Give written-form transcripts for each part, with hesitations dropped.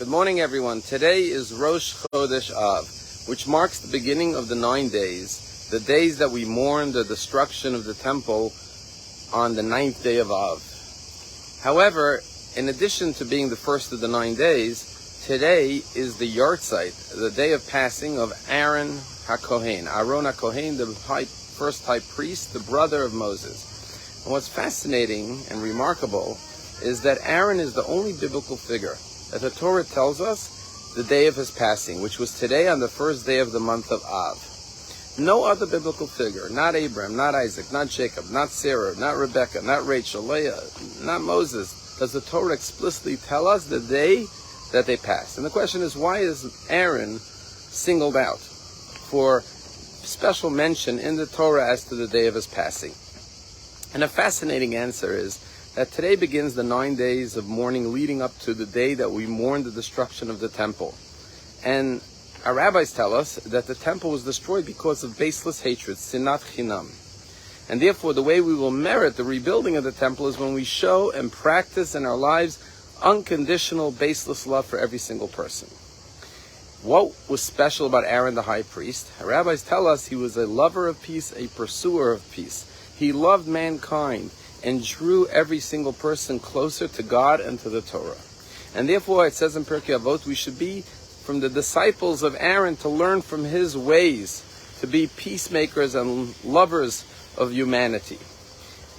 Good morning, everyone. Today is Rosh Chodesh Av, which marks the beginning of the 9 days, the days that we mourn the destruction of the temple on the 9th day of Av. However, in addition to being the first of the 9 days, today is the Yartzeit, the day of passing of Aaron HaKohen, Aaron HaKohen, the first high priest, the brother of Moses. And what's fascinating and remarkable is that Aaron is the only biblical figure that the Torah tells us the day of his passing, which was today on the first day of the month of Av. No other biblical figure, not Abraham, not Isaac, not Jacob, not Sarah, not Rebecca, not Rachel, Leah, not Moses, does the Torah explicitly tell us the day that they passed. And the question is, why is Aaron singled out for special mention in the Torah as to the day of his passing? And a fascinating answer is that today begins the 9 days of mourning leading up to the day that we mourn the destruction of the temple. And our rabbis tell us that the temple was destroyed because of baseless hatred, sinat chinam. And therefore the way we will merit the rebuilding of the temple is when we show and practice in our lives unconditional, baseless love for every single person. What was special about Aaron the high priest? Our rabbis tell us he was a lover of peace, a pursuer of peace. He loved mankind and drew every single person closer to God and to the Torah. And therefore it says in Pirkei Avot, we should be from the disciples of Aaron to learn from his ways, to be peacemakers and lovers of humanity.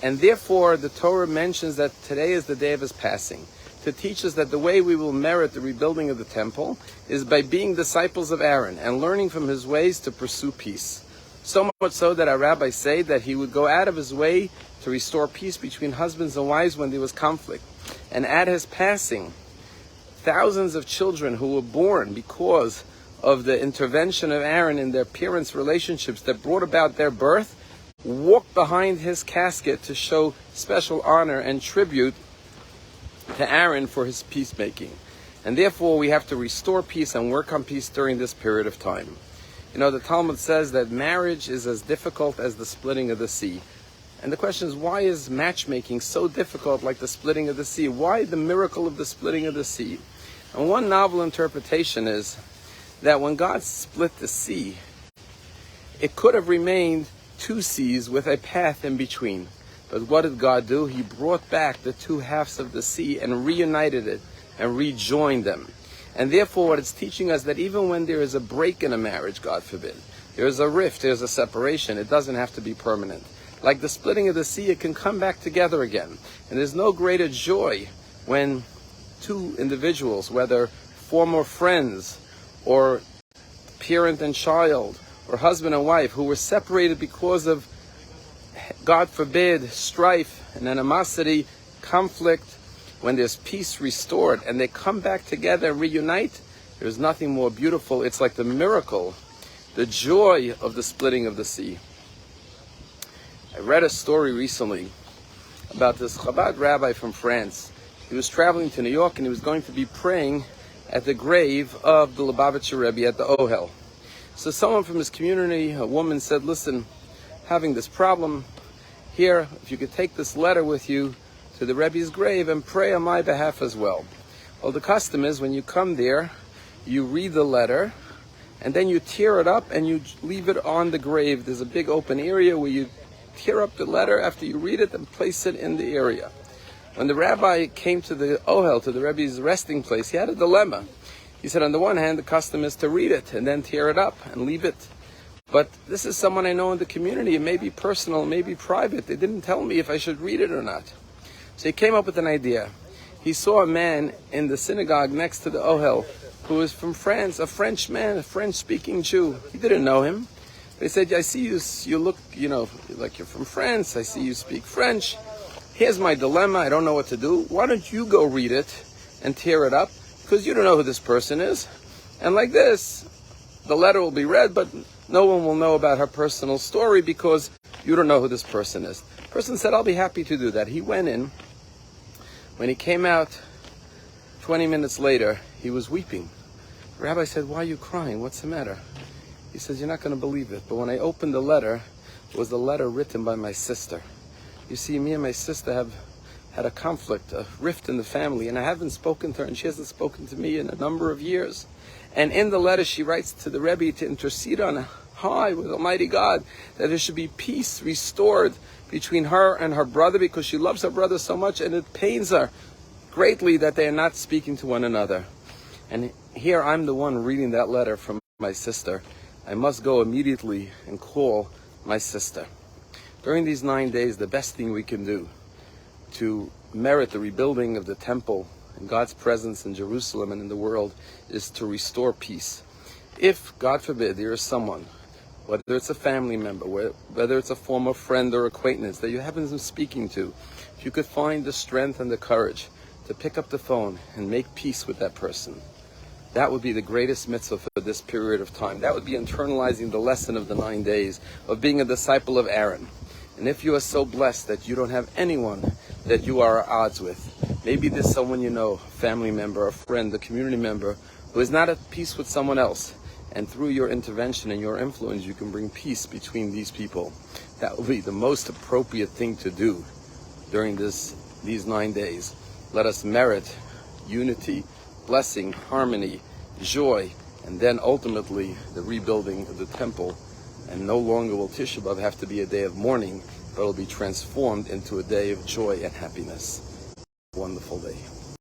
And therefore the Torah mentions that today is the day of his passing, to teach us that the way we will merit the rebuilding of the temple is by being disciples of Aaron and learning from his ways to pursue peace. So much so that our rabbis say that he would go out of his way to restore peace between husbands and wives when there was conflict. And at his passing, thousands of children who were born because of the intervention of Aaron in their parents' relationships that brought about their birth, walked behind his casket to show special honor and tribute to Aaron for his peacemaking. And therefore we have to restore peace and work on peace during this period of time. You know, the Talmud says that marriage is as difficult as the splitting of the sea. And the question is, why is matchmaking so difficult like the splitting of the sea? Why the miracle of the splitting of the sea? And one novel interpretation is that when God split the sea, it could have remained two seas with a path in between. But what did God do? He brought back the two halves of the sea and reunited it and rejoined them. And therefore what it's teaching us that even when there is a break in a marriage, God forbid, there is a rift, there's a separation, it doesn't have to be permanent. Like the splitting of the sea, it can come back together again. And there's no greater joy when two individuals, whether former friends or parent and child or husband and wife, who were separated because of, God forbid, strife and animosity, conflict, when there's peace restored and they come back together and reunite, there's nothing more beautiful. It's like the miracle, the joy of the splitting of the sea. I read a story recently about this Chabad rabbi from France. He was traveling to New York and he was going to be praying at the grave of the Lubavitcher Rebbe at the Ohel. So someone from his community, a woman, said, listen, having this problem here, if you could take this letter with you to the Rebbe's grave and pray on my behalf as well. Well, the custom is when you come there, you read the letter and then you tear it up and you leave it on the grave. There's a big open area where you tear up the letter after you read it and place it in the area. When the rabbi came to the Ohel, to the Rebbe's resting place, he had a dilemma. He said, on the one hand, the custom is to read it and then tear it up and leave it. But this is someone I know in the community. It may be personal, it may be private. They didn't tell me if I should read it or not. So he came up with an idea. He saw a man in the synagogue next to the Ohel who was from France, a French man, a French-speaking Jew. He didn't know him. They said, I see you look, like you're from France. I see you speak French. Here's my dilemma. I don't know what to do. Why don't you go read it and tear it up? Because you don't know who this person is. And like this, the letter will be read, but no one will know about her personal story because you don't know who this person is. The person said, I'll be happy to do that. He went in. When he came out 20 minutes later, he was weeping. The rabbi said, why are you crying? What's the matter? He says, you're not going to believe it, but when I opened the letter, it was a letter written by my sister. You see, me and my sister have had a conflict, a rift in the family, and I haven't spoken to her, and she hasn't spoken to me in a number of years. And in the letter she writes to the Rebbe to intercede on high with Almighty God that there should be peace restored between her and her brother, because she loves her brother so much, and it pains her greatly that they are not speaking to one another. And here I'm the one reading that letter from my sister. I must go immediately and call my sister. During these 9 days, the best thing we can do to merit the rebuilding of the temple and God's presence in Jerusalem and in the world is to restore peace. If, God forbid, there is someone, whether it's a family member, whether it's a former friend or acquaintance that you haven't been speaking to, if you could find the strength and the courage to pick up the phone and make peace with that person, that would be the greatest mitzvah for this period of time. That would be internalizing the lesson of the 9 days of being a disciple of Aaron. And if you are so blessed that you don't have anyone that you are at odds with, maybe there's someone you know, a family member, a friend, a community member, who is not at peace with someone else, and through your intervention and your influence, you can bring peace between these people. That will be the most appropriate thing to do during these 9 days. Let us merit unity, blessing, harmony, joy, and then ultimately the rebuilding of the temple. And no longer will Tisha B'Av have to be a day of mourning, but it will be transformed into a day of joy and happiness.